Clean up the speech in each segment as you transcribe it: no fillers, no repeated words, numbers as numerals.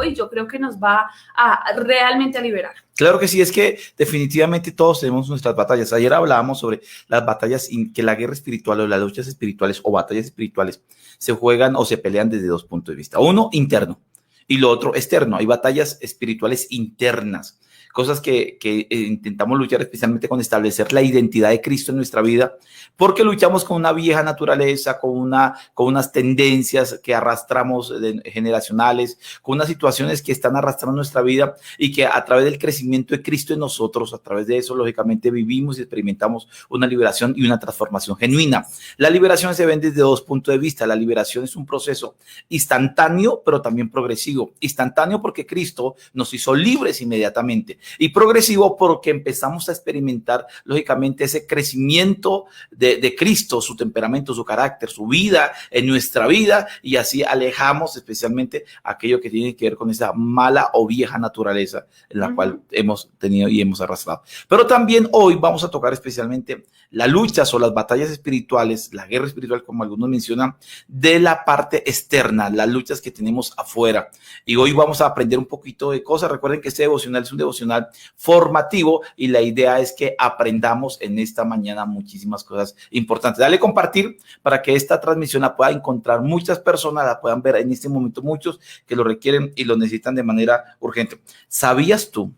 diálogo y yo creo que nos va a realmente a liberar. Claro que sí, es que definitivamente todos tenemos nuestras batallas. Ayer hablábamos sobre las batallas, que la guerra espiritual o las luchas espirituales o batallas espirituales se juegan o se pelean desde dos puntos de vista. Uno, interno, y lo otro, externo. Hay batallas espirituales internas, cosas que intentamos luchar especialmente con establecer la identidad de Cristo en nuestra vida, porque luchamos con una vieja naturaleza, con unas tendencias que arrastramos generacionales, con unas situaciones que están arrastrando nuestra vida y que a través del crecimiento de Cristo en nosotros, a través de eso, lógicamente vivimos y experimentamos una liberación y una transformación genuina. La liberación se ve desde dos puntos de vista. La liberación es un proceso instantáneo, pero también progresivo. Instantáneo porque Cristo nos hizo libres inmediatamente, y progresivo porque empezamos a experimentar lógicamente ese crecimiento de Cristo, su temperamento, su carácter, su vida en nuestra vida, y así alejamos especialmente aquello que tiene que ver con esa mala o vieja naturaleza en la cual hemos tenido y hemos arrastrado. Pero también hoy vamos a tocar especialmente las luchas o las batallas espirituales, la guerra espiritual como algunos mencionan, de la parte externa, las luchas que tenemos afuera. Y hoy vamos a aprender un poquito de cosas. Recuerden que este devocional es un devocional formativo y la idea es que aprendamos en esta mañana muchísimas cosas importantes. Dale compartir para que esta transmisión la pueda encontrar muchas personas, la puedan ver en este momento, muchos que lo requieren y lo necesitan de manera urgente. ¿Sabías tú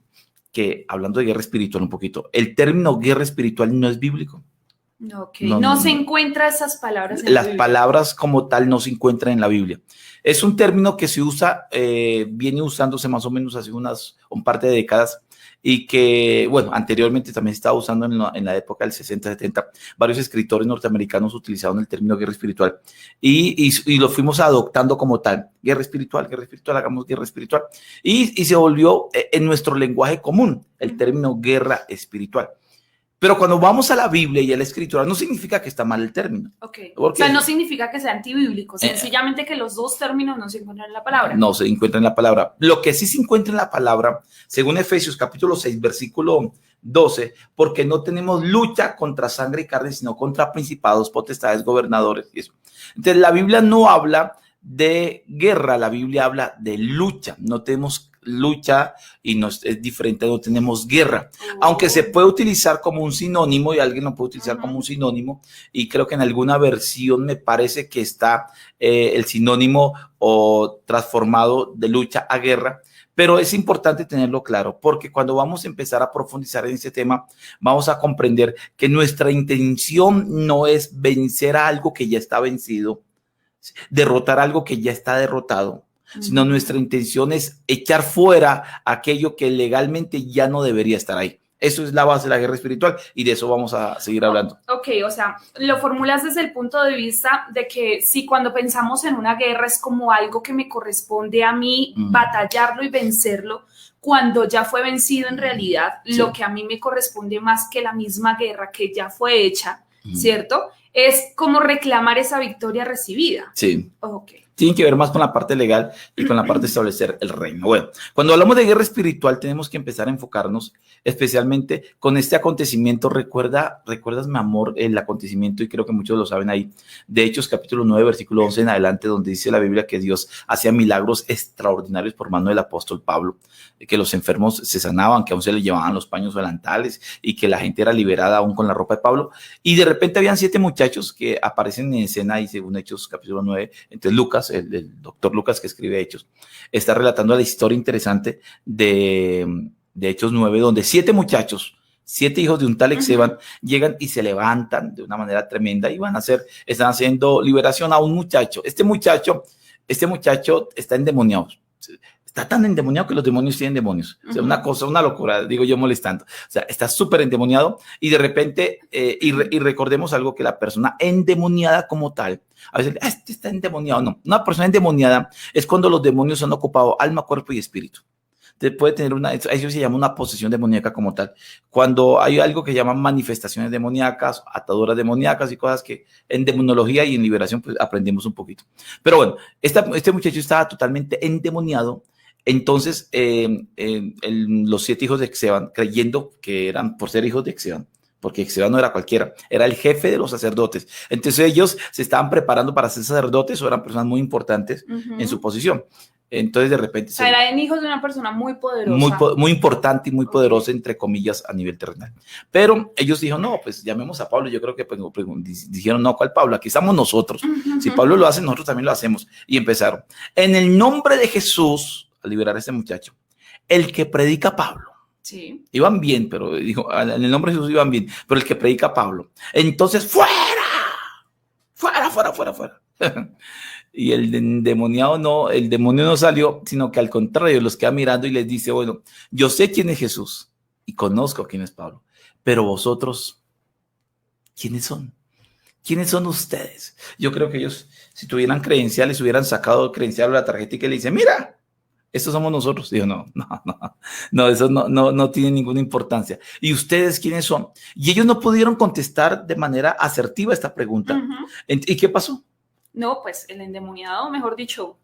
que, hablando de guerra espiritual un poquito, el término guerra espiritual no es bíblico? Okay. No se encuentra esas palabras en las la Biblia. Palabras como tal no se encuentran en la Biblia. Es un término que se usa, viene usándose más o menos hace un par de décadas, y que, bueno, anteriormente también se estaba usando en la época del 60, 70. Varios escritores norteamericanos utilizaron el término guerra espiritual y lo fuimos adoptando como tal. Guerra espiritual, hagamos guerra espiritual. Y se volvió en nuestro lenguaje común el término guerra espiritual. Pero cuando vamos a la Biblia y a la Escritura, no significa que está mal el término. Okay. O sea, no significa que sea antibíblico, sencillamente que los dos términos no se encuentran en la palabra. No se encuentran en la palabra. Lo que sí se encuentra en la palabra, según Efesios capítulo 6, versículo 12, porque no tenemos lucha contra sangre y carne, sino contra principados, potestades, gobernadores y eso. Entonces, la Biblia no habla de guerra, la Biblia habla de lucha. No tenemos lucha y es diferente, no tenemos guerra, aunque se puede utilizar como un sinónimo y alguien lo puede utilizar como un sinónimo, y creo que en alguna versión me parece que está el sinónimo o transformado de lucha a guerra. Pero es importante tenerlo claro, porque cuando vamos a empezar a profundizar en este tema, vamos a comprender que nuestra intención no es vencer a algo que ya está vencido, derrotar algo que ya está derrotado, sino nuestra intención es echar fuera aquello que legalmente ya no debería estar ahí. Eso es la base de la guerra espiritual y de eso vamos a seguir hablando. Ok, o sea, lo formulas desde el punto de vista de que si cuando pensamos en una guerra es como algo que me corresponde a mí batallarlo y vencerlo, cuando ya fue vencido en realidad, lo que a mí me corresponde más que la misma guerra que ya fue hecha, ¿cierto? Es como reclamar esa victoria recibida. Sí. Ok. Tienen que ver más con la parte legal y con la parte de establecer el reino. Bueno, cuando hablamos de guerra espiritual tenemos que empezar a enfocarnos especialmente con este acontecimiento. ¿Recuerdas, mi amor, el acontecimiento? Y creo que muchos lo saben ahí, de Hechos capítulo 9, versículo 11 en adelante, donde dice la Biblia que Dios hacía milagros extraordinarios por mano del apóstol Pablo, que los enfermos se sanaban, que aún se les llevaban los paños delantales y que la gente era liberada aún con la ropa de Pablo. Y de repente habían 7 muchachos que aparecen en escena y según Hechos capítulo 9, entonces Lucas, el doctor Lucas que escribe Hechos, está relatando la historia interesante de Hechos 9, donde 7 muchachos, 7 hijos de un tal Exeban, llegan y se levantan de una manera tremenda y están haciendo liberación a un muchacho. Este muchacho está endemoniado. Está tan endemoniado que los demonios tienen demonios. O sea, una locura, digo yo molestando. O sea, está súper endemoniado y de repente, y recordemos algo, que la persona endemoniada como tal, a veces, este está endemoniado. No, una persona endemoniada es cuando los demonios han ocupado alma, cuerpo y espíritu. Entonces puede tener eso se llama una posesión demoníaca como tal. Cuando hay algo que llaman manifestaciones demoníacas, ataduras demoníacas y cosas que en demonología y en liberación pues aprendemos un poquito. Pero bueno, este muchacho estaba totalmente endemoniado. Entonces, los 7 hijos de Exeban, creyendo que eran por ser hijos de Exeban, porque Esceva no era cualquiera, era el jefe de los sacerdotes. Entonces ellos se estaban preparando para ser sacerdotes o eran personas muy importantes en su posición. Entonces de repente... O sea, eran hijos de una persona muy poderosa. Muy importante y muy poderosa, entre comillas, a nivel terrenal. Pero ellos dijeron, no, pues llamemos a Pablo. Yo creo que pues, dijeron, no, ¿cuál Pablo? Aquí estamos nosotros. Si Pablo lo hace, nosotros también lo hacemos. Y empezaron. En el nombre de Jesús, a liberar a este muchacho, el que predica Pablo. Sí. Iban bien, pero dijo, en el nombre de Jesús iban bien, pero el que predica Pablo. Entonces, fuera. Y el demonio no salió, sino que al contrario, los queda mirando y les dice, bueno, yo sé quién es Jesús y conozco quién es Pablo, pero vosotros, ¿quiénes son? ¿Quiénes son ustedes? Yo creo que ellos, si tuvieran credenciales, hubieran sacado credencial a la tarjeta y que le dicen, mira, estos somos nosotros. Digo, no, eso no tiene ninguna importancia. ¿Y ustedes quiénes son? Y ellos no pudieron contestar de manera asertiva esta pregunta. ¿Y qué pasó? No, pues el endemoniado, mejor dicho,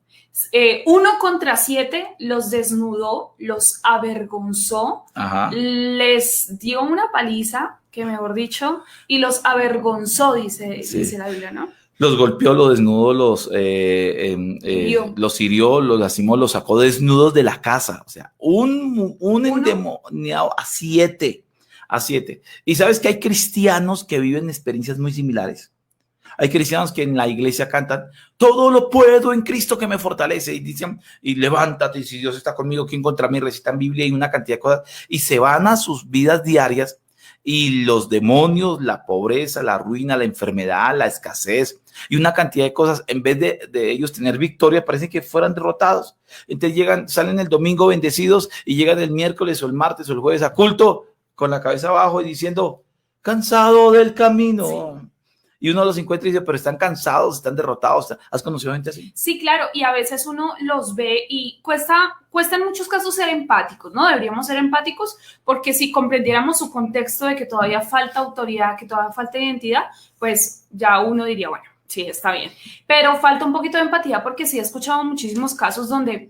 1 contra 7 los desnudó, los avergonzó, les dio una paliza, que mejor dicho, y los avergonzó, dice la Biblia, ¿no? Los golpeó, los desnudó, los hirió, los lastimó, los sacó desnudos de la casa. O sea, un endemoniado a 7. Y sabes que hay cristianos que viven experiencias muy similares. Hay cristianos que en la iglesia cantan, todo lo puedo en Cristo que me fortalece, y dicen, y levántate, y si Dios está conmigo, ¿quién contra mí? Recitan Biblia y una cantidad de cosas, y se van a sus vidas diarias, y los demonios, la pobreza, la ruina, la enfermedad, la escasez, y una cantidad de cosas, en vez de ellos tener victoria, parece que fueran derrotados. Entonces salen el domingo bendecidos, y llegan el miércoles, o el martes, o el jueves a culto, con la cabeza abajo, y diciendo, cansado del camino. Sí. Y uno los encuentra y dice, pero están cansados, están derrotados. ¿Has conocido gente así? Sí, claro, y a veces uno los ve y cuesta en muchos casos ser empáticos, ¿no? Deberíamos ser empáticos porque si comprendiéramos su contexto de que todavía falta autoridad, que todavía falta identidad, pues ya uno diría, bueno, sí, está bien. Pero falta un poquito de empatía porque sí he escuchado muchísimos casos donde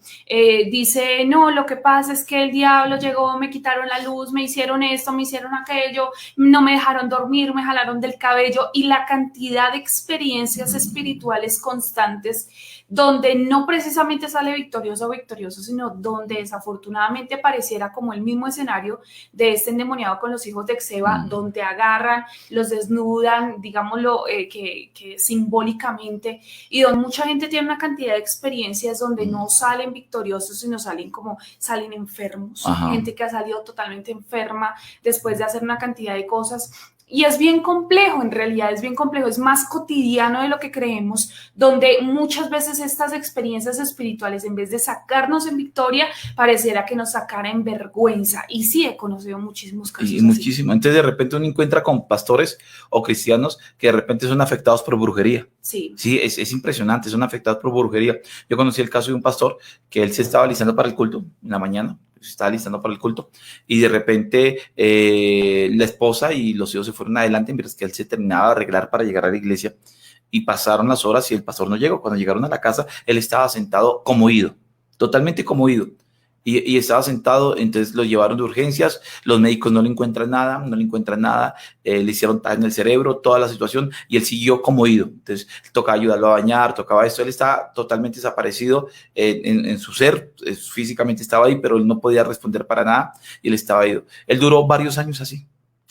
dice, no, lo que pasa es que el diablo llegó, me quitaron la luz, me hicieron esto, me hicieron aquello, no me dejaron dormir, me jalaron del cabello, y la cantidad de experiencias espirituales constantes donde no precisamente sale victorioso o victorioso, sino donde desafortunadamente pareciera como el mismo escenario de este endemoniado con los hijos de Esceva, donde agarran, los desnudan, digámoslo, que simbólicamente, y donde mucha gente tiene una cantidad de experiencias donde no salen victoriosos, sino salen enfermos. Gente que ha salido totalmente enferma después de hacer una cantidad de cosas. Y es bien complejo, en realidad es bien complejo, es más cotidiano de lo que creemos, donde muchas veces estas experiencias espirituales, en vez de sacarnos en victoria, pareciera que nos sacara en vergüenza. Y sí, he conocido muchísimos casos así. Muchísimo. Entonces, de repente uno encuentra con pastores o cristianos que de repente son afectados por brujería. Sí, es impresionante, son afectados por brujería. Yo conocí el caso de un pastor que él se estaba alistando para el culto en la mañana. Se estaba listando para el culto y de repente la esposa y los hijos se fueron adelante mientras que él se terminaba de arreglar para llegar a la iglesia, y pasaron las horas y el pastor no llegó. Cuando llegaron a la casa, él estaba sentado conmovido, totalmente conmovido, y estaba sentado. Entonces lo llevaron de urgencias, los médicos no le encuentran nada, le hicieron TAC en el cerebro, toda la situación, y él siguió conmovido. Entonces tocaba ayudarlo a bañar, tocaba esto, él estaba totalmente desaparecido en su ser, físicamente estaba ahí, pero él no podía responder para nada, y él estaba ido. Él duró varios años así.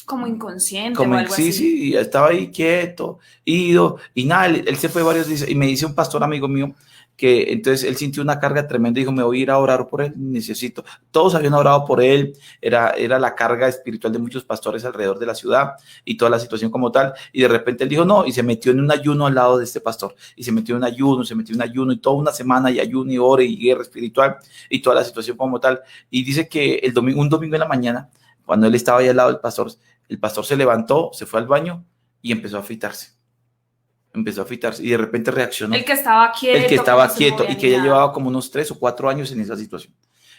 Como inconsciente o algo así. Sí, estaba ahí quieto, ido, y nada, él se fue varios días, y me dice un pastor amigo mío, que entonces él sintió una carga tremenda y dijo, me voy a ir a orar por él, necesito. Todos habían orado por él, era la carga espiritual de muchos pastores alrededor de la ciudad y toda la situación como tal, y de repente él dijo no, y se metió en un ayuno al lado de este pastor, y se metió en un ayuno, y toda una semana, y ayuno, y ora, y guerra espiritual, y toda la situación como tal, y dice que un domingo en la mañana, cuando él estaba ahí al lado del pastor, el pastor se levantó, se fue al baño, y empezó a afeitarse, y de repente reaccionó. El que estaba quieto, y que ya llevaba como unos 3 o 4 años en esa situación.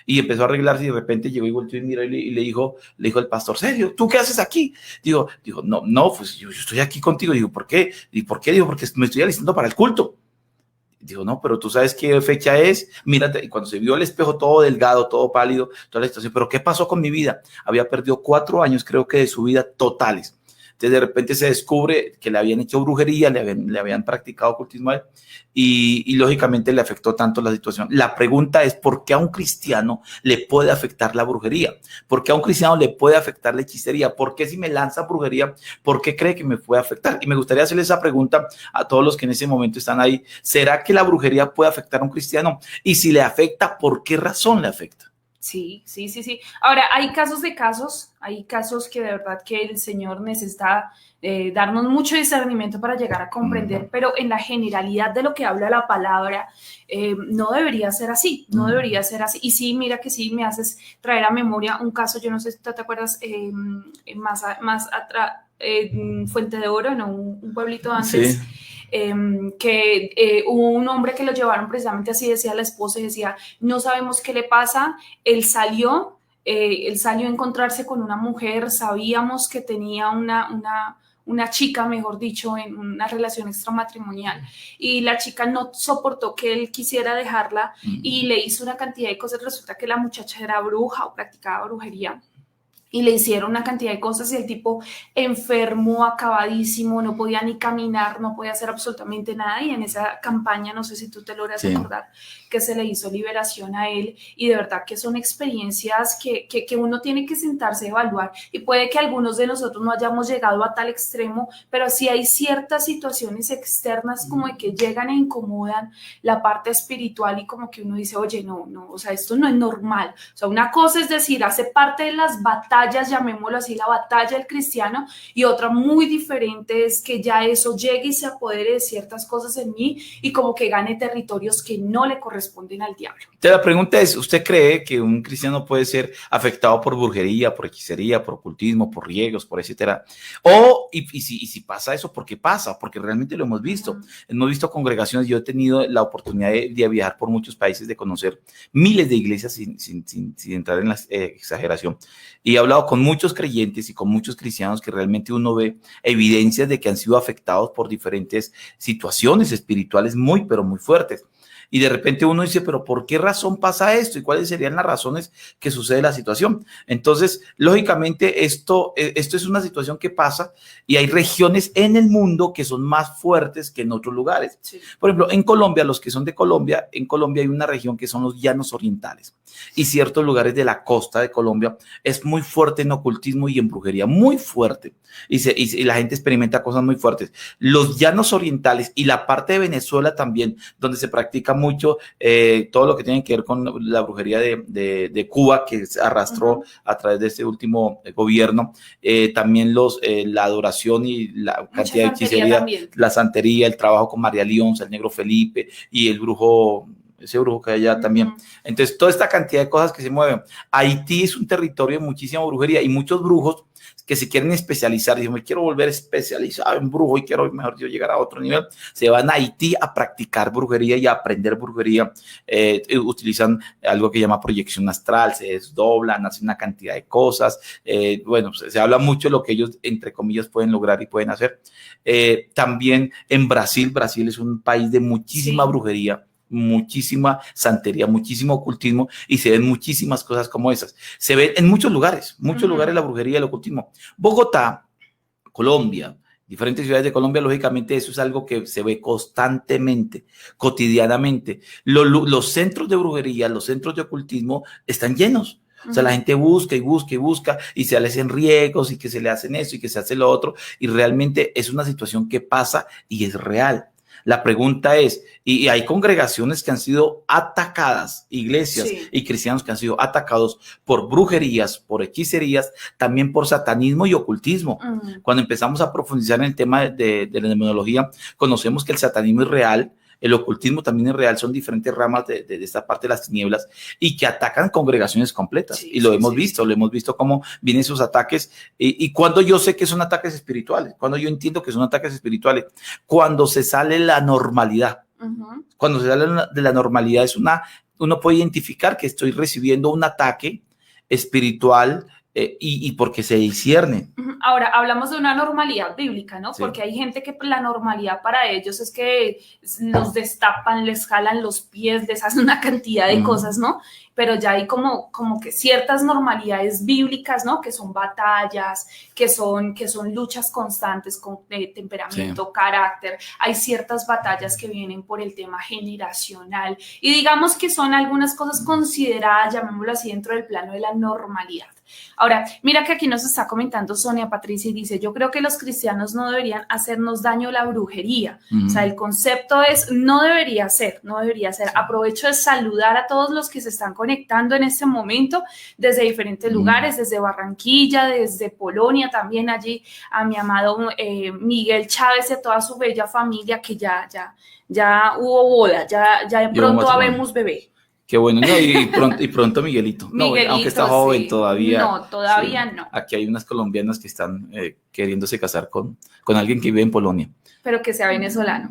Y empezó a arreglarse, y de repente llegó y volteó y miró y le dijo al pastor, ¿serio? ¿Tú qué haces aquí? Dijo, no, pues yo estoy aquí contigo. Digo, ¿por qué? ¿Y por qué? Digo, porque me estoy alistando para el culto. Digo, no, pero tú sabes qué fecha es. Mírate, y cuando se vio el espejo todo delgado, todo pálido, toda la situación, pero ¿qué pasó con mi vida? Había perdido 4 años, creo que de su vida totales. Entonces de repente se descubre que le habían hecho brujería, le habían practicado ocultismo a él, y lógicamente le afectó tanto la situación. La pregunta es, ¿por qué a un cristiano le puede afectar la brujería? ¿Por qué a un cristiano le puede afectar la hechicería? ¿Por qué si me lanza brujería, por qué cree que me puede afectar? Y me gustaría hacerle esa pregunta a todos los que en ese momento están ahí. ¿Será que la brujería puede afectar a un cristiano? Y si le afecta, ¿por qué razón le afecta? Sí. Ahora, hay casos de casos, hay casos que de verdad que el Señor necesita darnos mucho discernimiento para llegar a comprender, pero en la generalidad de lo que habla la palabra, no debería ser así, no debería ser así. Y sí, mira que sí me haces traer a memoria un caso, yo no sé si tú te acuerdas, más atrás, Fuente de Oro, ¿no? Un pueblito antes. Sí. Hubo un hombre que lo llevaron precisamente así, decía la esposa, y decía, no sabemos qué le pasa, él salió a encontrarse con una mujer, sabíamos que tenía una chica, mejor dicho, en una relación extramatrimonial, y la chica no soportó que él quisiera dejarla y le hizo una cantidad de cosas. Resulta que la muchacha era bruja o practicaba brujería, y le hicieron una cantidad de cosas y el tipo enfermó, acabadísimo, no podía ni caminar, no podía hacer absolutamente nada. Y en esa campaña, no sé si tú te logras acordar, que se le hizo liberación a él. Y de verdad que son experiencias que uno tiene que sentarse a evaluar. Y puede que algunos de nosotros no hayamos llegado a tal extremo, pero sí hay ciertas situaciones externas como de que llegan e incomodan la parte espiritual, y como que uno dice, oye, no, o sea, esto no es normal. O sea, una cosa es decir, hace parte de las batallas, llamémoslo así, la batalla del cristiano, y otra muy diferente es que ya eso llegue y se apodere de ciertas cosas en mí y como que gane territorios que no le corresponden al diablo. Entonces la pregunta es, ¿usted cree que un cristiano puede ser afectado por brujería, por hechicería, por ocultismo, por riegos, por etcétera? Y si pasa eso, ¿por qué pasa? Porque realmente lo hemos visto. Hemos visto congregaciones. Yo he tenido la oportunidad de viajar por muchos países, de conocer miles de iglesias sin entrar en la exageración. Y he hablado con muchos creyentes y con muchos cristianos que realmente uno ve evidencias de que han sido afectados por diferentes situaciones espirituales muy, pero muy fuertes. Y de repente uno dice, pero ¿por qué razón pasa esto? ¿Y cuáles serían las razones que sucede la situación? Entonces, lógicamente, esto es una situación que pasa, y hay regiones en el mundo que son más fuertes que en otros lugares. Sí. Por ejemplo, en Colombia, los que son de Colombia, en Colombia hay una región que son los llanos orientales, y ciertos lugares de la costa de Colombia es muy fuerte en ocultismo y en brujería, muy fuerte. Y la gente experimenta cosas muy fuertes. Los llanos orientales y la parte de Venezuela también, donde se practica mucho todo lo que tiene que ver con la brujería de Cuba, que se arrastró a través de este último gobierno. También la adoración y la cantidad de hechicería, la santería, el trabajo con María Leonza, el negro Felipe y el brujo, ese brujo que hay allá también. Entonces, toda esta cantidad de cosas que se mueven. Haití es un territorio de muchísima brujería, y muchos brujos que se quieren especializar, dicen, me quiero volver especializado en brujo y quiero, mejor dicho, llegar a otro nivel, se van a Haití a practicar brujería y a aprender brujería. Utilizan algo que llama proyección astral, se desdoblan, hacen una cantidad de cosas. Bueno, se habla mucho de lo que ellos, entre comillas, pueden lograr y pueden hacer. También en Brasil es un país de muchísima brujería, muchísima santería, muchísimo ocultismo, y se ven muchísimas cosas como esas. Se ven en muchos lugares la brujería y el ocultismo. Bogotá, Colombia, diferentes ciudades de Colombia, lógicamente eso es algo que se ve constantemente, cotidianamente. Los centros de brujería, los centros de ocultismo están llenos. O sea, la gente busca y busca y busca, y se le hacen riegos, y que se le hacen eso y que se hace lo otro, y realmente es una situación que pasa y es real. La pregunta es, y hay congregaciones que han sido atacadas, iglesias y cristianos que han sido atacados por brujerías, por hechicerías, también por satanismo y ocultismo. Cuando empezamos a profundizar en el tema de la demonología, conocemos que el satanismo es real, el ocultismo también es real, son diferentes ramas de esta parte de las tinieblas, y que atacan congregaciones completas. Y lo hemos visto cómo vienen esos ataques. Y cuando yo sé que son ataques espirituales, cuando yo entiendo que son ataques espirituales, cuando se sale la normalidad. Cuando se sale de la normalidad, uno puede identificar que estoy recibiendo un ataque espiritual y porque se discierne. Ahora, hablamos de una normalidad bíblica, ¿no? Sí. Porque hay gente que la normalidad para ellos es que los destapan, les jalan los pies, les hacen una cantidad de cosas, ¿no? Pero ya hay como que ciertas normalidades bíblicas, ¿no? Que son batallas, que son luchas constantes con temperamento, carácter. Hay ciertas batallas que vienen por el tema generacional y digamos que son algunas cosas consideradas, llamémoslo así, dentro del plano de la normalidad. Ahora, mira que aquí nos está comentando Sonia Patricia y dice, yo creo que los cristianos no deberían hacernos daño la brujería. O sea, el concepto es, no debería ser. Aprovecho de saludar a todos los que se están conectando en este momento desde diferentes lugares, desde Barranquilla, desde Polonia también allí, a mi amado Miguel Chávez y a toda su bella familia que ya hubo boda, ya pronto habemos bebé. Qué bueno, no, y pronto Miguelito. No, aunque está joven todavía. No, todavía no. Aquí hay unas colombianas que están queriéndose casar con alguien que vive en Polonia. Pero que sea venezolano.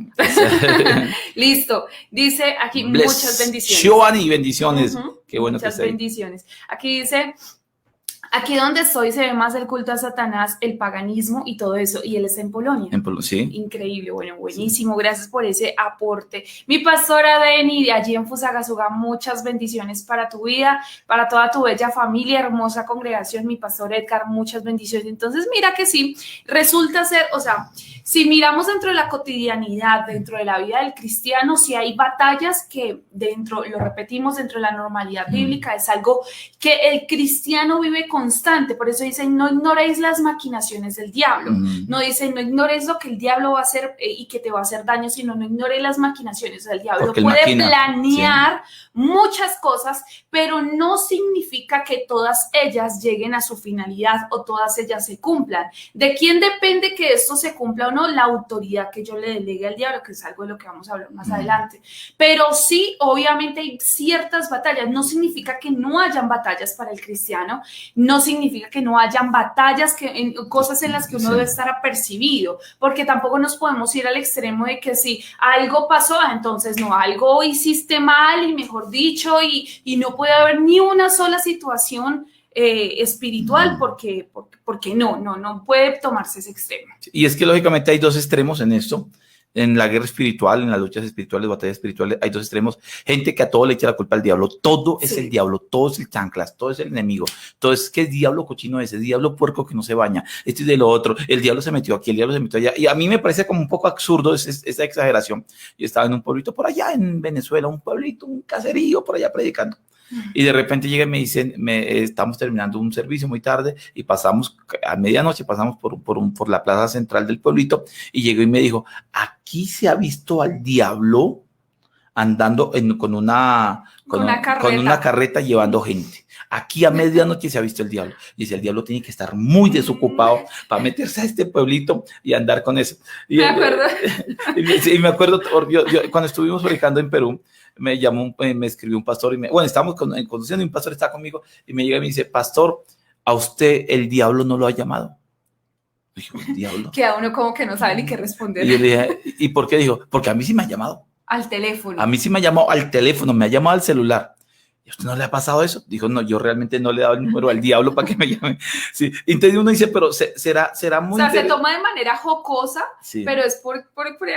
Listo. Dice aquí muchas bendiciones. Giovanni, bendiciones. Qué bueno muchas que sea. bendiciones. Aquí dice... Aquí donde estoy se ve más el culto a Satanás, el paganismo y todo eso. Y él está en Polonia. En Polonia, sí. Increíble, bueno, buenísimo. Sí. Gracias por ese aporte. Mi pastora Deni, de allí en Fusagasugá, muchas bendiciones para tu vida, para toda tu bella familia, hermosa congregación. Mi pastor Edgar, muchas bendiciones. Entonces, mira que sí, resulta ser, o sea, si miramos dentro de la cotidianidad, dentro de la vida del cristiano, si hay batallas que dentro, lo repetimos, dentro de la normalidad bíblica, es algo que el cristiano vive constante. Por eso dicen, no ignoréis las maquinaciones del diablo. No dicen, no ignores lo que el diablo va a hacer y que te va a hacer daño, sino no ignores las maquinaciones del diablo. Puede planear muchas cosas, pero no significa que todas ellas lleguen a su finalidad o todas ellas se cumplan. ¿De quién depende que esto se cumpla o no? La autoridad que yo le delegue al diablo, que es algo de lo que vamos a hablar más adelante. Pero sí, obviamente hay ciertas batallas. No significa que no hayan batallas para el cristiano, no significa que no hayan batallas, cosas en las que uno debe estar apercibido, porque tampoco nos podemos ir al extremo de que si algo pasó, entonces no, algo hiciste mal y mejor dicho, y no puede haber ni una sola situación espiritual porque no puede tomarse ese extremo. Y es que lógicamente hay dos extremos en esto. En la guerra espiritual, en las luchas espirituales, batallas espirituales, hay dos extremos. Gente que a todo le echa la culpa al diablo. Todo es el diablo, todo es el chanclas, todo es el enemigo. Todo es que el diablo cochino ese, diablo puerco que no se baña, esto y de lo otro. El diablo se metió aquí, el diablo se metió allá. Y a mí me parece como un poco absurdo esa exageración. Yo estaba en un pueblito por allá en Venezuela, un pueblito, un caserío por allá predicando. Y de repente llega y me dicen, estamos terminando un servicio muy tarde y pasamos a medianoche, pasamos por la plaza central del pueblito y llegó y me dijo, aquí se ha visto al diablo andando con una carreta llevando gente. Aquí a medianoche se ha visto el diablo. Y dice, el diablo tiene que estar muy desocupado para meterse a este pueblito y andar con eso. Y me acuerdo, yo, cuando estuvimos predicando en Perú, me escribió un pastor estábamos conduciendo y un pastor está conmigo y me llega y me dice, pastor, ¿a usted el diablo no lo ha llamado? Y yo, ¿el diablo? Que a uno como que no sabe ni qué responder. Y yo le dije, ¿y por qué? Dijo, porque a mí sí me ha llamado. Al teléfono. A mí sí me ha llamado al teléfono, me ha llamado al celular. ¿Y a usted no le ha pasado eso? Dijo, no, yo realmente no le he dado el número al diablo para que me llame. Sí. Entonces uno dice, pero será muy... O sea, se toma de manera jocosa, pero es por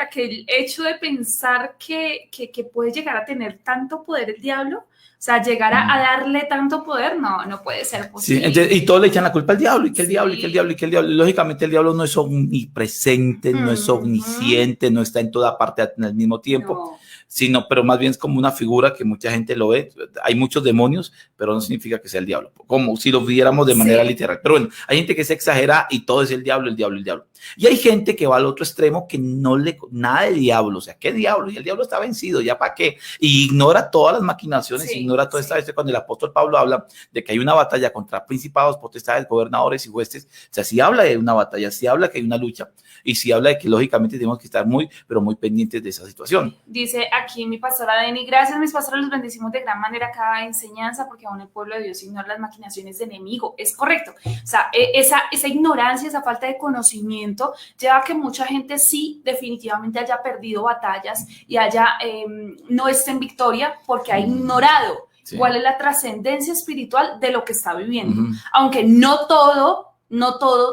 aquel hecho de pensar que puede llegar a tener tanto poder el diablo. O sea, llegar a darle tanto poder, no puede ser posible. Sí, entonces, y todos le echan la culpa al diablo, y que el diablo, y que el diablo, y que el diablo. Lógicamente el diablo no es omnipresente, no es omnisciente, no está en toda parte al mismo tiempo. Sino, pero más bien es como una figura que mucha gente lo ve. Hay muchos demonios, pero no significa que sea el diablo, como si lo viéramos de manera literal. Pero bueno, hay gente que se exagera y todo es el diablo, el diablo, el diablo. Y hay gente que va al otro extremo que nada de diablo, o sea, ¿qué diablo? Y el diablo está vencido, ¿ya para qué? Y ignora todas las maquinaciones, ignora toda esta vez cuando el apóstol Pablo habla de que hay una batalla contra principados, potestades, gobernadores y jueces. O sea, sí habla de una batalla, sí habla que hay una lucha y sí habla de que lógicamente tenemos que estar muy pendientes de esa situación. Dice aquí mi pastora Deni, gracias mis pastores, los bendecimos de gran manera cada enseñanza porque aún el pueblo de Dios ignora las maquinaciones del enemigo. Es correcto. O sea, esa ignorancia, esa falta de conocimiento lleva a que mucha gente sí definitivamente haya perdido batallas y no esté en victoria porque ha ignorado Sí. ¿Cuál es la trascendencia espiritual de lo que está viviendo? Aunque no todo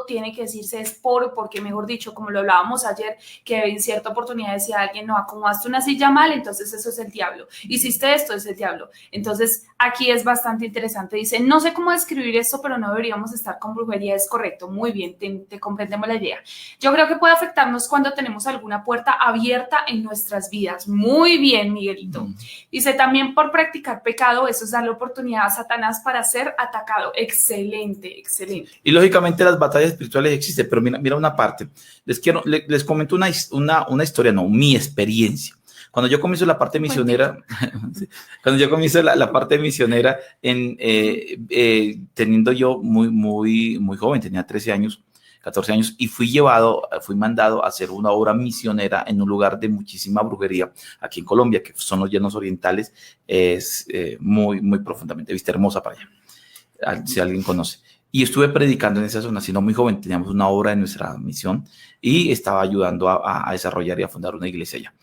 tiene que decirse es porque, mejor dicho, como lo hablábamos ayer, que en cierta oportunidad decía alguien, no, acomodaste una silla mal, entonces eso es el diablo. Hiciste esto, es el diablo. Entonces, aquí es bastante interesante. Dice, no sé cómo describir esto, pero no deberíamos estar con brujería. Es correcto, muy bien, te comprendemos la idea. Yo creo que puede afectarnos cuando tenemos alguna puerta abierta en nuestras vidas. Muy bien, Miguelito. Dice, también por practicar pecado, eso es darle oportunidad a Satanás para ser atacado. Excelente, excelente. Y lógicamente las batallas espirituales existen, pero mira una parte. Les comento una historia, no, mi experiencia. Cuando yo comienzo la parte misionera, cuando yo comienzo la parte misionera, teniendo yo muy joven, tenía 13 años, 14 años, y fui mandado a hacer una obra misionera en un lugar de muchísima brujería aquí en Colombia, que son los Llanos Orientales, es muy profundamente, Vista Hermosa para allá, si alguien conoce. Y estuve predicando en esa zona, siendo muy joven, teníamos una obra en nuestra misión y estaba ayudando a desarrollar y a fundar una iglesia allá.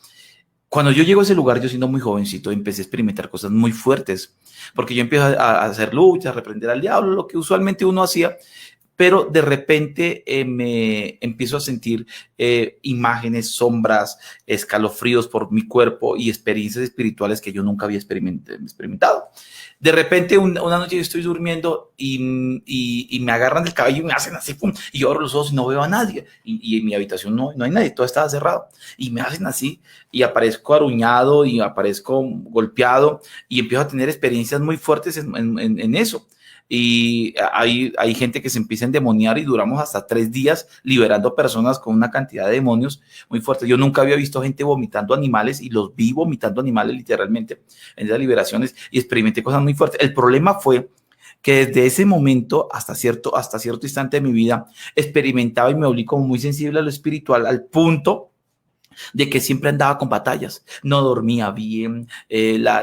Cuando yo llego a ese lugar, yo siendo muy jovencito, empecé a experimentar cosas muy fuertes, porque yo empiezo a hacer luchas, a reprender al diablo, lo que usualmente uno hacía, pero de repente me empiezo a sentir imágenes, sombras, escalofríos por mi cuerpo y experiencias espirituales que yo nunca había experimentado. De repente una noche yo estoy durmiendo y me agarran del cabello y me hacen así, pum, y yo abro los ojos y no veo a nadie. Y en mi habitación no hay nadie, todo estaba cerrado. Y me hacen así y aparezco aruñado y aparezco golpeado y empiezo a tener experiencias muy fuertes en eso. Y hay gente que se empieza a endemoniar y duramos hasta 3 días liberando personas con una cantidad de demonios muy fuerte. Yo nunca había visto gente vomitando animales y los vi vomitando animales literalmente en esas liberaciones y experimenté cosas muy fuertes. El problema fue que desde ese momento hasta cierto instante de mi vida experimentaba y me volví como muy sensible a lo espiritual al punto de que siempre andaba con batallas, no dormía bien,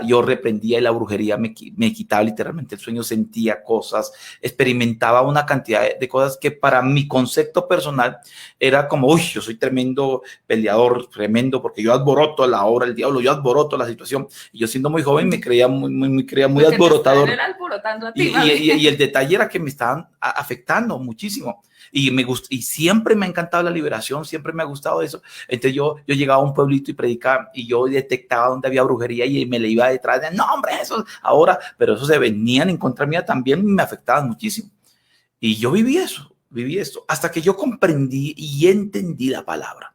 yo reprendía y la brujería me quitaba literalmente el sueño, sentía cosas, experimentaba una cantidad de cosas que para mi concepto personal era como, uy, yo soy tremendo peleador, tremendo, porque yo alboroto la obra del diablo, yo alboroto la situación, y yo siendo muy joven me creía muy alborotador. Era alborotando a ti, y el detalle era que me estaban afectando muchísimo. Y siempre me ha encantado la liberación, siempre me ha gustado eso. Entonces yo llegaba a un pueblito y predicaba y yo detectaba donde había brujería y me le iba detrás de, no hombre, eso ahora, pero eso se venían en contra mía también, me afectaban muchísimo. Y yo viví esto, hasta que yo comprendí y entendí la palabra.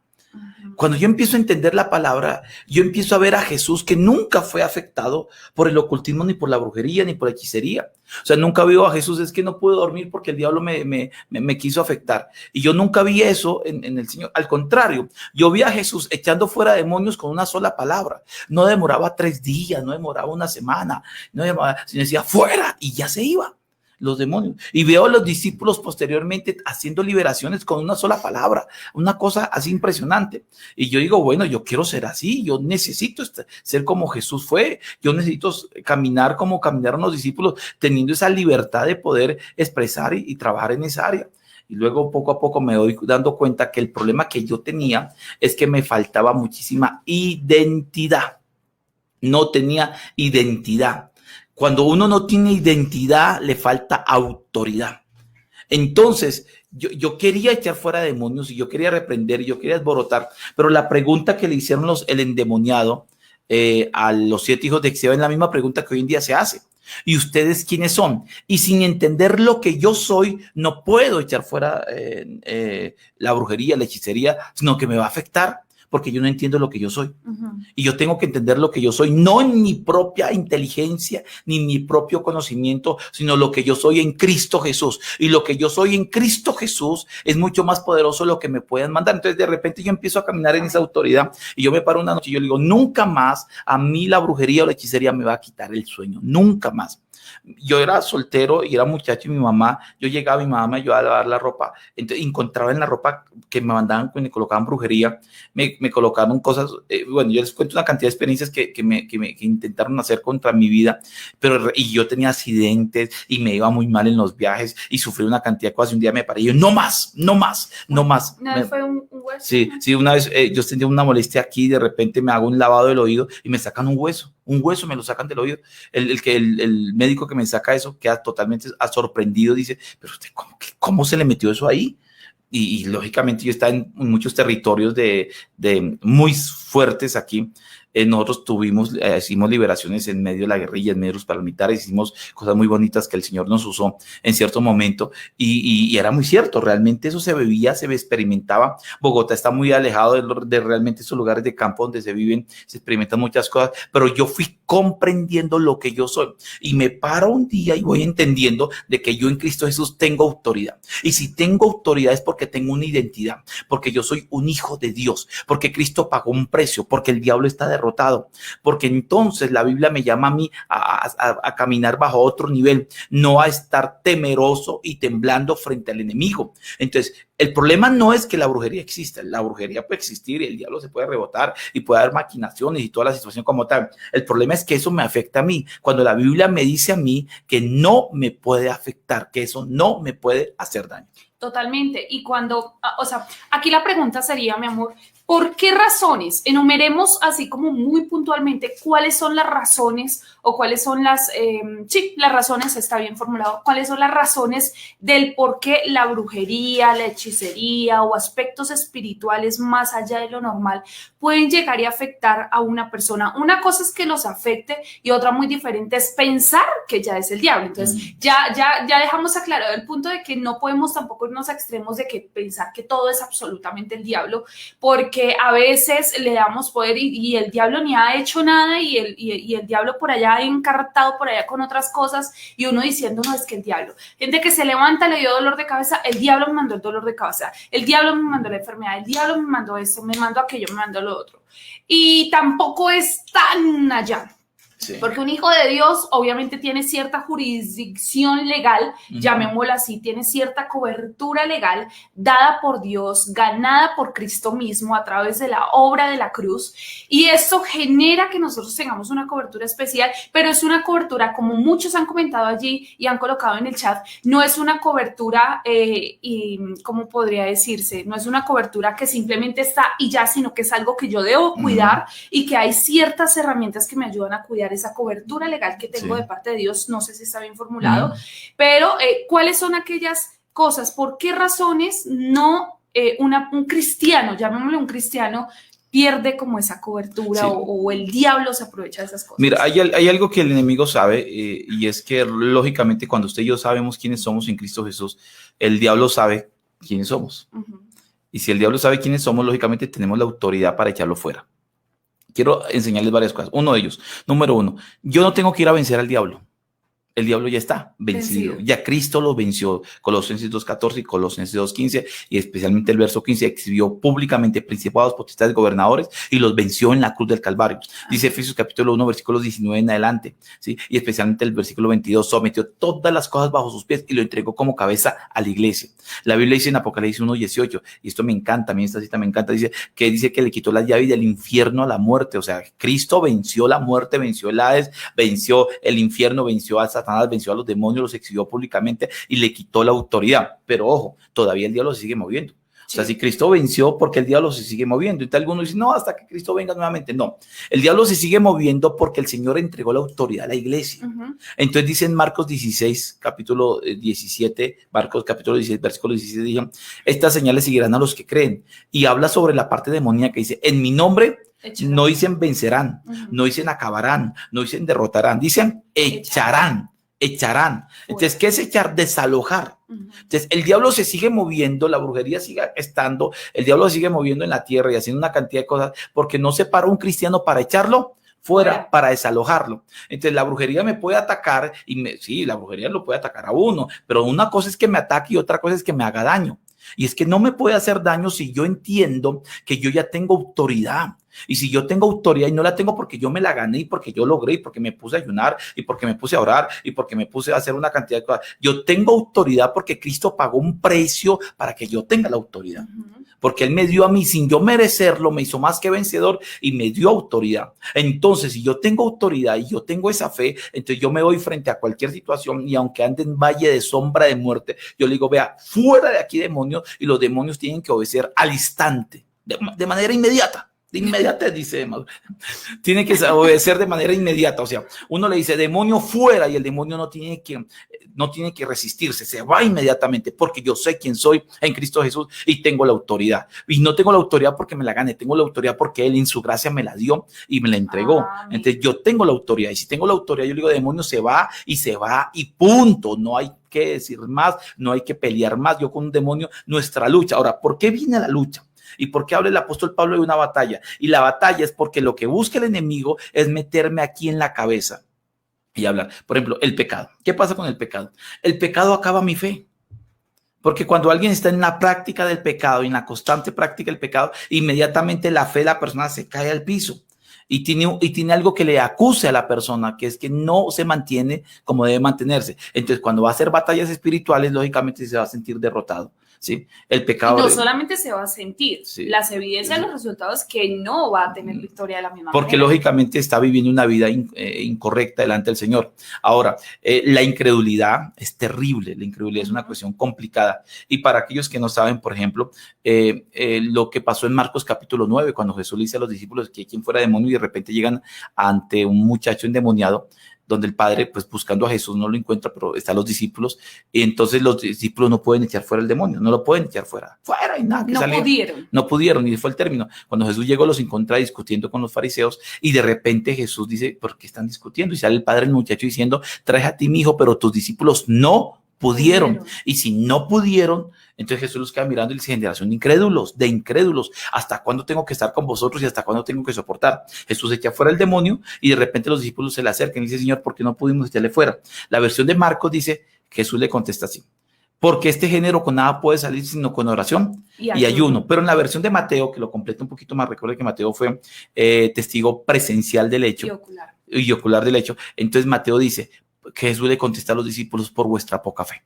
Cuando yo empiezo a entender la palabra, yo empiezo a ver a Jesús que nunca fue afectado por el ocultismo, ni por la brujería, ni por la hechicería. O sea, nunca veo a Jesús, es que no pude dormir porque el diablo me quiso afectar. Y yo nunca vi eso en el Señor. Al contrario, yo vi a Jesús echando fuera demonios con una sola palabra. No demoraba 3 días, no demoraba una semana, no demoraba, sino decía fuera y ya se iba los demonios. Y veo a los discípulos posteriormente haciendo liberaciones con una sola palabra, una cosa así impresionante. Y yo digo, bueno, yo quiero ser así, yo necesito ser como Jesús fue, yo necesito caminar como caminaron los discípulos, teniendo esa libertad de poder expresar y trabajar en esa área. Y luego poco a poco me voy dando cuenta que el problema que yo tenía es que me faltaba muchísima identidad. No tenía identidad. Cuando uno no tiene identidad, le falta autoridad. Entonces, yo quería echar fuera demonios y yo quería reprender y yo quería desborotar, pero la pregunta que le hicieron el endemoniado a los 7 hijos de Exeo es la misma pregunta que hoy en día se hace. ¿Y ustedes quiénes son? Y sin entender lo que yo soy, no puedo echar fuera la brujería, la hechicería, sino que me va a afectar. Porque yo no entiendo lo que yo soy. Y yo tengo que entender lo que yo soy, no en mi propia inteligencia, ni mi propio conocimiento, sino lo que yo soy en Cristo Jesús. Y lo que yo soy en Cristo Jesús es mucho más poderoso de lo que me puedan mandar. Entonces, de repente yo empiezo a caminar en esa autoridad y yo me paro una noche y yo le digo, nunca más a mí la brujería o la hechicería me va a quitar el sueño. Nunca más. Yo era soltero y era muchacho y mi mamá, yo llegaba, mi mamá me ayudaba a lavar la ropa, entonces encontraba en la ropa que me mandaban, me colocaban brujería, me colocaban cosas, bueno, yo les cuento una cantidad de experiencias que intentaron hacer contra mi vida, y yo tenía accidentes y me iba muy mal en los viajes y sufrí una cantidad de cosas. Un día me paré y yo, no más. ¿Una vez fue un hueso? Sí, una vez yo tenía una molestia aquí, de repente me hago un lavado del oído y me sacan un hueso un hueso me lo sacan del oído. El médico que me saca eso queda totalmente sorprendido, dice, pero usted, ¿cómo se le metió eso ahí? Y lógicamente yo estaba en muchos territorios de muy fuertes aquí. Nosotros hicimos liberaciones en medio de la guerrilla, en medio de los paramilitares, hicimos cosas muy bonitas que el Señor nos usó en cierto momento y era muy cierto, realmente eso se vivía, se experimentaba. Bogotá está muy alejado de realmente esos lugares de campo donde se viven, se experimentan muchas cosas, pero yo fui comprendiendo lo que yo soy y me paro un día y voy entendiendo de que yo en Cristo Jesús tengo autoridad, y si tengo autoridad es porque tengo una identidad, porque yo soy un hijo de Dios, porque Cristo pagó un precio, porque el diablo está derrotado, porque entonces la Biblia me llama a mí a caminar bajo otro nivel, no a estar temeroso y temblando frente al enemigo. Entonces el problema no es que la brujería exista, la brujería puede existir y el diablo se puede rebotar y puede haber maquinaciones y toda la situación como tal. El problema es que eso me afecta a mí, cuando la Biblia me dice a mí que no me puede afectar, que eso no me puede hacer daño. Totalmente. Y cuando, o sea, aquí la pregunta sería, mi amor, ¿por qué razones? Enumeremos así como muy puntualmente cuáles son las razones o cuáles son las razones, está bien formulado, cuáles son las razones del por qué la brujería, la hechicería o aspectos espirituales más allá de lo normal pueden llegar y afectar a una persona. Una cosa es que los afecte y otra muy diferente es pensar que ya es el diablo. Entonces, ya dejamos aclarado el punto de que no podemos tampoco irnos a extremos de que pensar que todo es absolutamente el diablo, porque a veces le damos poder y el diablo ni ha hecho nada y el diablo por allá encartado por allá con otras cosas y uno diciendo, no, es que el diablo. Gente que se levanta, le dio dolor de cabeza, el diablo me mandó el dolor de cabeza, el diablo me mandó la enfermedad, el diablo me mandó esto, me mandó aquello, me mandó lo otro. Y tampoco es tan allá. Sí. Porque un hijo de Dios obviamente tiene cierta jurisdicción legal, llamémosla así, tiene cierta cobertura legal dada por Dios, ganada por Cristo mismo a través de la obra de la cruz, y esto genera que nosotros tengamos una cobertura especial, pero es una cobertura, como muchos han comentado allí y han colocado en el chat, no es una cobertura, ¿cómo podría decirse? No es una cobertura que simplemente está y ya, sino que es algo que yo debo cuidar y que hay ciertas herramientas que me ayudan a cuidar esa cobertura legal que tengo de parte de Dios. No sé si está bien formulado, pero ¿cuáles son aquellas cosas? ¿Por qué razones no un cristiano, llamémosle un cristiano, pierde como esa cobertura o el diablo se aprovecha de esas cosas? Mira, hay algo que el enemigo sabe y es que lógicamente cuando usted y yo sabemos quiénes somos en Cristo Jesús, el diablo sabe quiénes somos. Y si el diablo sabe quiénes somos, lógicamente tenemos la autoridad para echarlo fuera. Quiero enseñarles varias cosas. Uno de ellos, número uno, yo no tengo que ir a vencer al diablo. El diablo ya está vencido. Ya Cristo lo venció. Colosenses 2:14 y Colosenses 2:15, y especialmente el verso 15, exhibió públicamente principados, potestades, gobernadores, y los venció en la cruz del Calvario. Dice Efesios capítulo 1, versículos 19 en adelante, ¿sí? Y especialmente el versículo 22, sometió todas las cosas bajo sus pies y lo entregó como cabeza a la iglesia. La Biblia dice en Apocalipsis 1:18, y esto me encanta, a mí esta cita me encanta, dice que le quitó las llaves del infierno a la muerte. O sea, Cristo venció la muerte, venció el Hades, venció el infierno, venció a Satanás, venció a los demonios, los exhibió públicamente y le quitó la autoridad. Pero ojo, todavía el diablo se sigue moviendo. O sea, si Cristo venció, ¿por qué el diablo se sigue moviendo? Y tal, algunos dicen, no, hasta que Cristo venga nuevamente. No, el diablo se sigue moviendo porque el Señor entregó la autoridad a la iglesia. Entonces dice en Marcos 16, capítulo 17, Marcos capítulo 16, versículo 17, dice, estas señales seguirán a los que creen. Y habla sobre la parte demoníaca, dice, en mi nombre no dicen vencerán, no dicen acabarán, no dicen derrotarán, dicen echarán. Entonces, ¿qué es echar? Desalojar. Entonces, el diablo se sigue moviendo, la brujería sigue estando, el diablo se sigue moviendo en la tierra y haciendo una cantidad de cosas porque no se para un cristiano para echarlo fuera, para desalojarlo. Entonces, la brujería me puede atacar sí, la brujería lo puede atacar a uno, pero una cosa es que me ataque y otra cosa es que me haga daño. Y es que no me puede hacer daño si yo entiendo que yo ya tengo autoridad. Y si yo tengo autoridad y no la tengo porque yo me la gané y porque yo logré y porque me puse a ayunar y porque me puse a orar y porque me puse a hacer una cantidad de cosas. Yo tengo autoridad porque Cristo pagó un precio para que yo tenga la autoridad. Porque Él me dio a mí sin yo merecerlo, me hizo más que vencedor y me dio autoridad. Entonces, si yo tengo autoridad y yo tengo esa fe, entonces yo me voy frente a cualquier situación y aunque ande en valle de sombra de muerte, yo le digo, vea, fuera de aquí demonios, y los demonios tienen que obedecer al instante, de manera inmediata. De inmediatez, dice Maduro. Tiene que obedecer de manera inmediata. O sea, uno le dice demonio fuera y el demonio no tiene que resistirse, se va inmediatamente porque yo sé quién soy en Cristo Jesús y tengo la autoridad. Y no tengo la autoridad porque me la gane, tengo la autoridad porque Él en su gracia me la dio y me la entregó. Entonces yo tengo la autoridad y si tengo la autoridad yo le digo demonio se va y punto. No hay que decir más, no hay que pelear más. Yo con un demonio, nuestra lucha. Ahora, ¿por qué viene la lucha? ¿Y por qué habla el apóstol Pablo de una batalla? Y la batalla es porque lo que busca el enemigo es meterme aquí en la cabeza y hablar. Por ejemplo, el pecado. ¿Qué pasa con el pecado? El pecado acaba mi fe. Porque cuando alguien está en la práctica del pecado y en la constante práctica del pecado, inmediatamente la fe de la persona se cae al piso. Y tiene algo que le acuse a la persona, que es que no se mantiene como debe mantenerse. Entonces, cuando va a hacer batallas espirituales, lógicamente se va a sentir derrotado. ¿Sí? El pecado. Y no solamente se va a sentir, sí, las evidencias, los resultados que no va a tener victoria de la misma porque manera. Lógicamente está viviendo una vida incorrecta delante del Señor. Ahora, la incredulidad es terrible, la incredulidad es una cuestión complicada. Y para aquellos que no saben, por ejemplo, lo que pasó en Marcos capítulo 9, cuando Jesús le dice a los discípulos que quien fuera demonio y de repente llegan ante un muchacho endemoniado, donde el padre, pues buscando a Jesús, no lo encuentra, pero están los discípulos, y entonces los discípulos no pueden echar fuera el demonio, no lo pueden echar fuera y nada que salir. No pudieron, y fue el término. Cuando Jesús llegó, los encontró discutiendo con los fariseos, y de repente Jesús dice, ¿por qué están discutiendo? Y sale el padre del muchacho diciendo, traes a ti mi hijo, pero tus discípulos no pudieron. Y si no pudieron, entonces Jesús los queda mirando y dice, generación de incrédulos, ¿hasta cuándo tengo que estar con vosotros y hasta cuándo tengo que soportar? Jesús echa fuera el demonio y de repente los discípulos se le acercan y dice, Señor, ¿por qué no pudimos echarle fuera? La versión de Marcos dice, Jesús le contesta así, porque este género con nada puede salir sino con oración y ayuno. Pero en la versión de Mateo, que lo completa un poquito más, recuerda que Mateo fue testigo presencial del hecho y ocular del hecho. Entonces Mateo dice que Jesús le contesta a los discípulos por vuestra poca fe.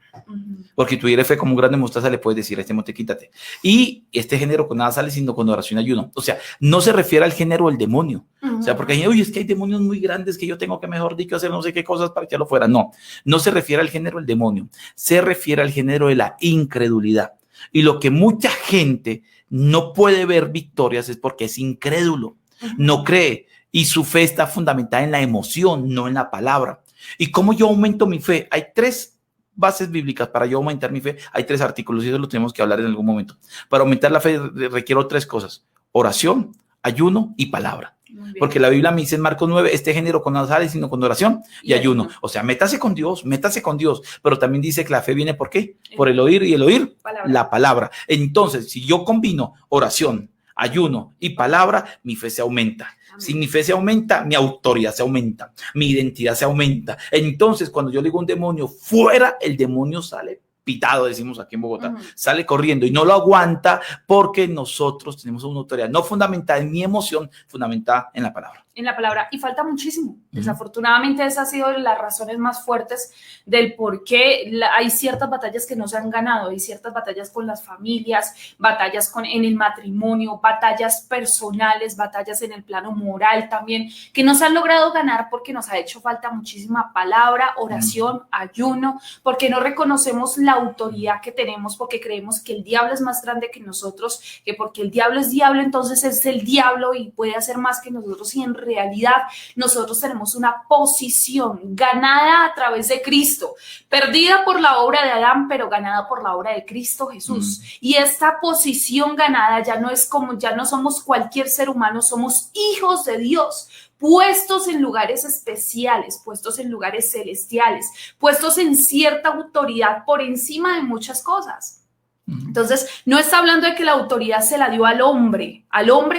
Porque tuviera fe como un grano de mostaza, le puedes decir a este monte, quítate. Y este género con nada sale sino con oración y ayuno. O sea, no se refiere al género del demonio. O sea, porque hay, es que hay demonios muy grandes que yo tengo que, mejor dicho, hacer no sé qué cosas para echarlo fuera. No se refiere al género del demonio. Se refiere al género de la incredulidad. Y lo que mucha gente no puede ver victorias es porque es incrédulo. No cree. Y su fe está fundamentada en la emoción, no en la palabra. ¿Y cómo yo aumento mi fe? Hay 3 bases bíblicas para yo aumentar mi fe. Hay 3 artículos y eso lo tenemos que hablar en algún momento. Para aumentar la fe requiero 3 cosas: oración, ayuno y palabra. Porque la Biblia me dice en Marcos 9, este género con nada sale sino con oración y ayuno. O sea, métase con Dios. Pero también dice que la fe viene ¿por qué? Por el oír y el oír la palabra. Entonces, si yo combino oración, ayuno y palabra, mi fe se aumenta. Si mi fe se aumenta, mi autoridad se aumenta, mi identidad se aumenta. Entonces, cuando yo le digo a un demonio fuera, el demonio sale pitado, decimos aquí en Bogotá, sale corriendo y no lo aguanta porque nosotros tenemos una autoridad no fundamentada en mi emoción, fundamentada en la palabra. En la palabra, y falta muchísimo. Desafortunadamente, esas han sido las razones más fuertes del por qué hay ciertas batallas que no se han ganado, hay ciertas batallas con las familias, batallas en el matrimonio, batallas personales, batallas en el plano moral también, que no se han logrado ganar porque nos ha hecho falta muchísima palabra, oración, ayuno, porque no reconocemos la autoridad que tenemos, porque creemos que el diablo es más grande que nosotros, que porque el diablo es diablo, entonces es el diablo y puede hacer más que nosotros, y en realidad nosotros tenemos una posición ganada a través de Cristo, perdida por la obra de Adán, pero ganada por la obra de Cristo Jesús. Y esta posición ganada ya no somos cualquier ser humano, somos hijos de Dios, puestos en lugares especiales, puestos en lugares celestiales, puestos en cierta autoridad por encima de muchas cosas. Entonces, no está hablando de que la autoridad se la dio al hombre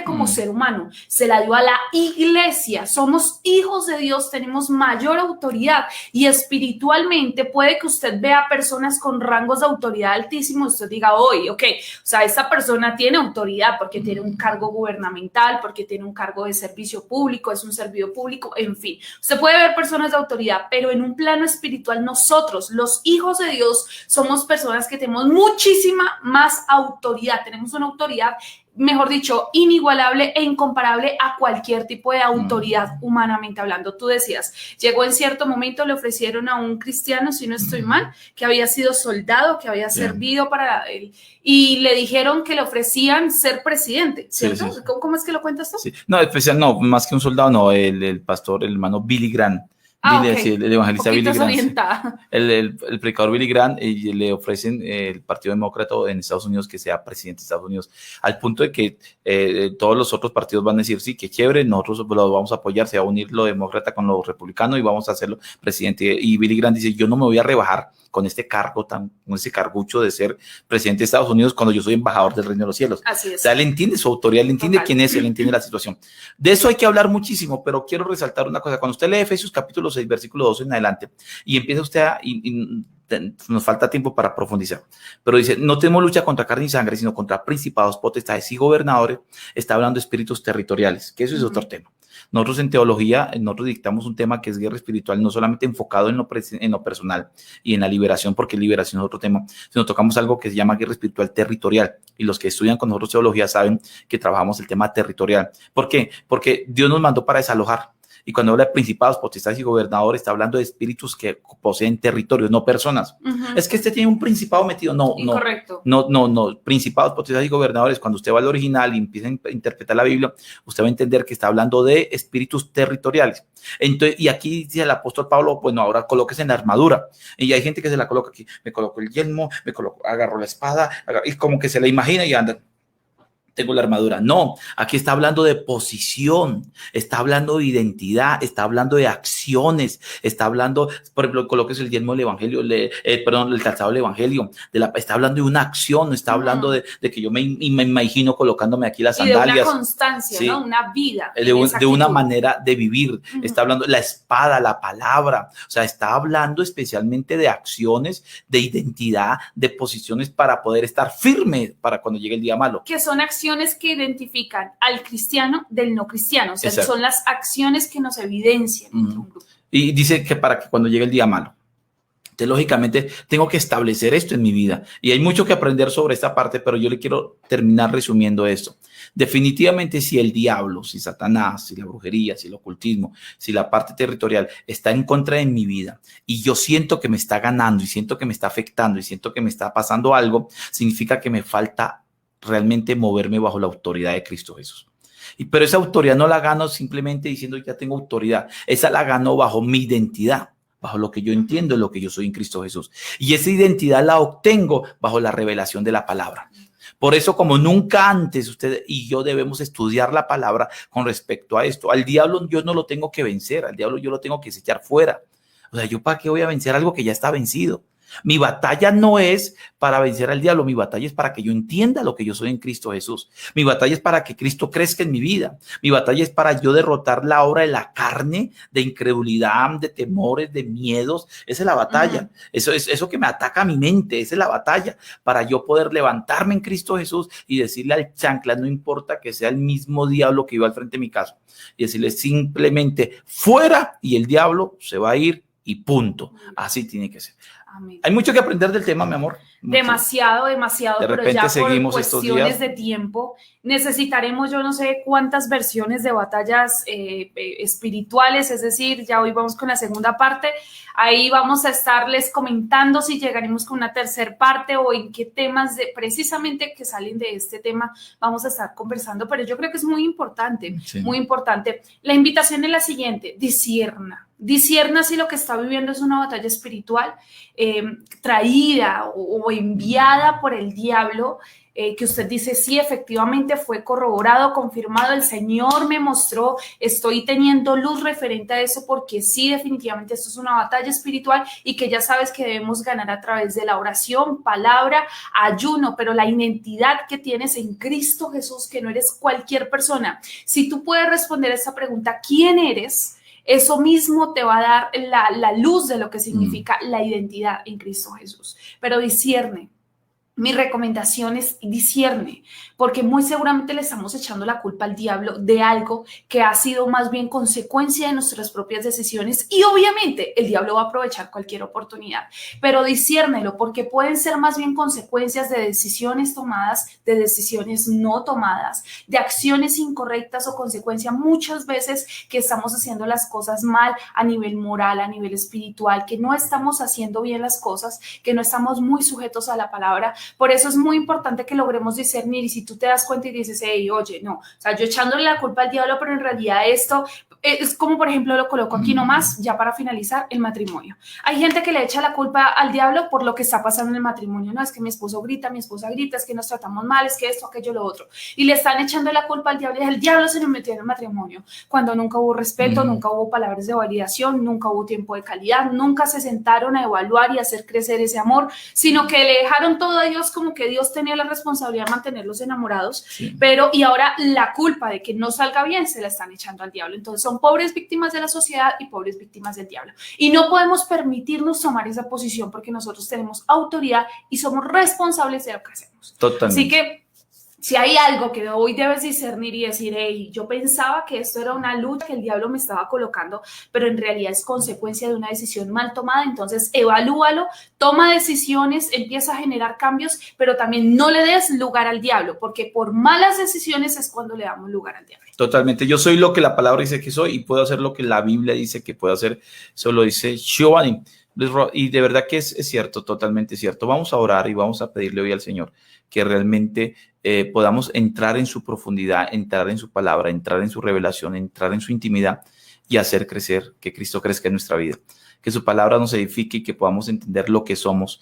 como ser humano, se la dio a la iglesia. Somos hijos de Dios, tenemos mayor autoridad, y espiritualmente puede que usted vea personas con rangos de autoridad altísimos, usted diga, oye, ok, o sea, esta persona tiene autoridad porque tiene un cargo gubernamental, porque tiene un cargo de servicio público, es un servidor público, en fin. Usted puede ver personas de autoridad, pero en un plano espiritual nosotros, los hijos de Dios, somos personas que tenemos muchísima muchísima más autoridad. Tenemos una autoridad, mejor dicho, inigualable e incomparable a cualquier tipo de autoridad humanamente hablando. Tú decías, llegó en cierto momento, le ofrecieron a un cristiano, si no estoy mal, que había sido soldado, que había servido para él, y le dijeron que le ofrecían ser presidente, ¿cierto? Sí. ¿Cómo es que lo cuentas tú? Sí. No, especial, no, más que un soldado, no, el pastor, el hermano Billy Graham. Okay. Sí, el evangelista Billy Graham, el predicador Billy Graham, y le ofrecen el Partido Demócrata en Estados Unidos que sea presidente de Estados Unidos, al punto de que todos los otros partidos van a decir, sí, qué chévere, nosotros lo vamos a apoyar, se va a unir lo demócrata con lo republicano y vamos a hacerlo presidente. Y Billy Graham dice, yo no me voy a rebajar con este cargo, con ese cargucho de ser presidente de Estados Unidos cuando yo soy embajador del reino de los cielos. Así es. O sea, él entiende su autoridad, él entiende quién es, él entiende la situación. De eso hay que hablar muchísimo, pero quiero resaltar una cosa. Cuando usted lee Efesios capítulo 6, versículo 12 en adelante, y empieza usted nos falta tiempo para profundizar, pero dice, no tenemos lucha contra carne y sangre, sino contra principados, potestades y gobernadores. Está hablando de espíritus territoriales, que eso es otro tema. Nosotros en teología, nosotros dictamos un tema que es guerra espiritual, no solamente enfocado en lo personal y en la liberación, porque liberación es otro tema, sino tocamos algo que se llama guerra espiritual territorial. Y los que estudian con nosotros teología saben que trabajamos el tema territorial. ¿Por qué? Porque Dios nos mandó para desalojar. Y cuando habla de principados, potestades y gobernadores, está hablando de espíritus que poseen territorios, no personas. Es que tiene un principado metido. No, incorrecto. No. Principados, potestades y gobernadores, cuando usted va al original y empieza a interpretar la Biblia, usted va a entender que está hablando de espíritus territoriales. Entonces, y aquí dice el apóstol Pablo, bueno, ahora colóquese en la armadura. Y hay gente que se la coloca aquí. Me coloco el yelmo, agarro la espada, y como que se la imagina y anda. Tengo la armadura. No, aquí está hablando de posición, está hablando de identidad, está hablando de acciones, está hablando, por ejemplo, coloques el yelmo del evangelio, el calzado del evangelio, está hablando de una acción, está hablando de que yo me imagino colocándome aquí las sandalias. Y de una constancia, ¿sí? ¿No? Una vida. De una manera de vivir. Está hablando de la espada, la palabra, o sea, está hablando especialmente de acciones, de identidad, de posiciones para poder estar firme para cuando llegue el día malo. Que son acciones que identifican al cristiano del no cristiano, o sea, exacto, son las acciones que nos evidencian entre un grupo. Y dice que para que cuando llegue el día malo. Entonces, lógicamente, tengo que establecer esto en mi vida. Y hay mucho que aprender sobre esta parte, pero yo le quiero terminar resumiendo esto. Definitivamente, si el diablo, si Satanás, si la brujería, si el ocultismo, si la parte territorial está en contra de mi vida y yo siento que me está ganando y siento que me está afectando y siento que me está pasando algo, significa que me falta realmente moverme bajo la autoridad de Cristo Jesús. Pero esa autoridad no la gano simplemente diciendo ya tengo autoridad. Esa la gano bajo mi identidad, bajo lo que yo entiendo, lo que yo soy en Cristo Jesús. Y esa identidad la obtengo bajo la revelación de la palabra. Por eso, como nunca antes, usted y yo debemos estudiar la palabra con respecto a esto. Al diablo yo no lo tengo que vencer, al diablo yo lo tengo que echar fuera. O sea, ¿yo para qué voy a vencer algo que ya está vencido? Mi batalla no es para vencer al diablo, mi batalla es para que yo entienda lo que yo soy en Cristo Jesús. Mi batalla es para que Cristo crezca en mi vida. Mi batalla es para yo derrotar la obra de la carne, de incredulidad, de temores, de miedos. Esa es la batalla. Eso que me ataca a mi mente, esa es la batalla para yo poder levantarme en Cristo Jesús y decirle al chancla, no importa que sea el mismo diablo que iba al frente de mi casa, y decirle simplemente fuera y el diablo se va a ir y punto. Así tiene que ser. Amén. Hay mucho que aprender del tema, mi amor. Demasiado, de pero ya seguimos por cuestiones de tiempo necesitaremos yo no sé cuántas versiones de batallas espirituales, es decir, ya hoy vamos con la segunda parte, ahí vamos a estarles comentando si llegaremos con una tercera parte o en qué temas precisamente que salen de este tema vamos a estar conversando, pero yo creo que es muy importante, muy importante. La invitación es la siguiente: discierna si lo que está viviendo es una batalla espiritual traída o enviada por el diablo, que usted dice, sí, efectivamente fue corroborado, confirmado, el Señor me mostró, estoy teniendo luz referente a eso, porque sí, definitivamente esto es una batalla espiritual y que ya sabes que debemos ganar a través de la oración, palabra, ayuno, pero la identidad que tienes en Cristo Jesús, que no eres cualquier persona. Si tú puedes responder a esta pregunta, ¿quién eres?, eso mismo te va a dar la luz de lo que significa la identidad en Cristo Jesús. Pero discierne Mi recomendación es discierne, porque muy seguramente le estamos echando la culpa al diablo de algo que ha sido más bien consecuencia de nuestras propias decisiones, y obviamente el diablo va a aprovechar cualquier oportunidad, pero disciérnelo, porque pueden ser más bien consecuencias de decisiones tomadas, de decisiones no tomadas, de acciones incorrectas, o consecuencia muchas veces que estamos haciendo las cosas mal a nivel moral, a nivel espiritual, que no estamos haciendo bien las cosas, que no estamos muy sujetos a la palabra. Por eso es muy importante que logremos discernir, y si tú te das cuenta y dices, hey, oye, no, o sea, yo echándole la culpa al diablo, pero en realidad esto es como, por ejemplo, lo coloco aquí nomás, ya para finalizar, el matrimonio. Hay gente que le echa la culpa al diablo por lo que está pasando en el matrimonio. No, es que mi esposo grita, mi esposa grita, es que nos tratamos mal, es que esto, aquello, lo otro. Y le están echando la culpa al diablo, y el diablo se nos metió en el matrimonio, cuando nunca hubo respeto, nunca hubo palabras de validación, nunca hubo tiempo de calidad, nunca se sentaron a evaluar y hacer crecer ese amor, sino que le dejaron todo a Dios, como que Dios tenía la responsabilidad de mantenerlos enamorados, sí. Y ahora la culpa de que no salga bien se la están echando al diablo. Entonces son pobres víctimas de la sociedad y pobres víctimas del diablo. Y no podemos permitirnos tomar esa posición, porque nosotros tenemos autoridad y somos responsables de lo que hacemos. Totalmente. Así que si hay algo que hoy debes discernir y decir, hey, yo pensaba que esto era una lucha que el diablo me estaba colocando, pero en realidad es consecuencia de una decisión mal tomada, entonces evalúalo, toma decisiones, empieza a generar cambios, pero también no le des lugar al diablo, porque por malas decisiones es cuando le damos lugar al diablo. Totalmente. Yo soy lo que la palabra dice que soy, y puedo hacer lo que la Biblia dice que puedo hacer. Eso lo dice Giovanni. Y de verdad que es cierto, totalmente cierto. Vamos a orar y vamos a pedirle hoy al Señor que realmente podamos entrar en su profundidad, entrar en su palabra, entrar en su revelación, entrar en su intimidad y hacer crecer, que Cristo crezca en nuestra vida. Que su palabra nos edifique y que podamos entender lo que somos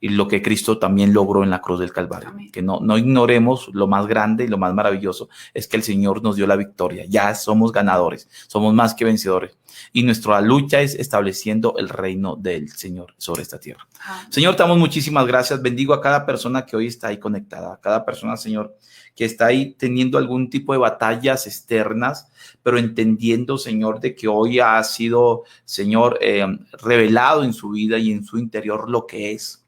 y lo que Cristo también logró en la cruz del Calvario. Amén. Que no ignoremos lo más grande y lo más maravilloso es que el Señor nos dio la victoria. Ya somos ganadores, somos más que vencedores. Y nuestra lucha es estableciendo el reino del Señor sobre esta tierra. Señor, te damos muchísimas gracias. Bendigo a cada persona que hoy está ahí conectada, a cada persona, Señor, que está ahí teniendo algún tipo de batallas externas, pero entendiendo, Señor, de que hoy ha sido, Señor, revelado en su vida y en su interior lo que es.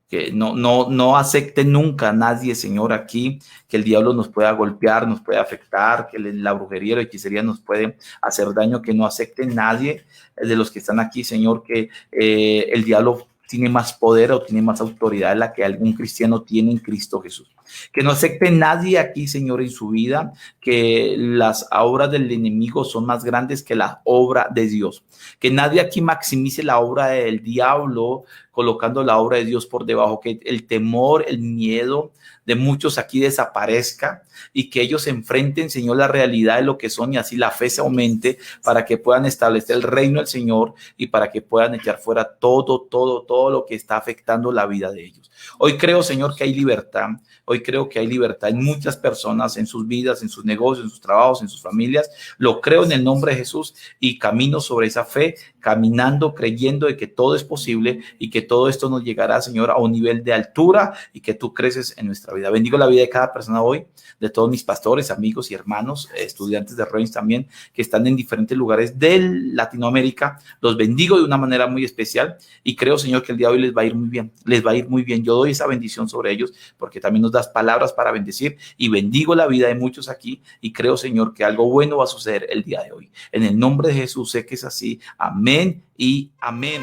Que no acepte nunca a nadie, Señor, aquí, que el diablo nos pueda golpear, nos pueda afectar, que la brujería o la hechicería nos puede hacer daño, que no acepte nadie de los que están aquí, Señor, que el diablo tiene más poder o tiene más autoridad de la que algún cristiano tiene en Cristo Jesús. Que no acepte nadie aquí, Señor, en su vida, que las obras del enemigo son más grandes que la obra de Dios. Que nadie aquí maximice la obra del diablo colocando la obra de Dios por debajo, que el temor, el miedo de muchos aquí desaparezca y que ellos enfrenten, Señor, la realidad de lo que son, y así la fe se aumente para que puedan establecer el reino del Señor y para que puedan echar fuera todo lo que está afectando la vida de ellos. Hoy creo, Señor, que hay libertad. Hoy creo que hay libertad en muchas personas, en sus vidas, en sus negocios, en sus trabajos, en sus familias. Lo creo en el nombre de Jesús y camino sobre esa fe, caminando, creyendo de que todo es posible y que todo esto nos llegará, Señor, a un nivel de altura y que tú creces en nuestra vida. Bendigo la vida de cada persona hoy, de todos mis pastores, amigos y hermanos, estudiantes de Reins también, que están en diferentes lugares de Latinoamérica. Los bendigo de una manera muy especial y creo, Señor, que el día de hoy les va a ir muy bien. Les va a ir muy bien. Yo doy esa bendición sobre ellos porque también nos das palabras para bendecir, y bendigo la vida de muchos aquí y creo, Señor, que algo bueno va a suceder el día de hoy. En el nombre de Jesús sé que es así. Amén y amén.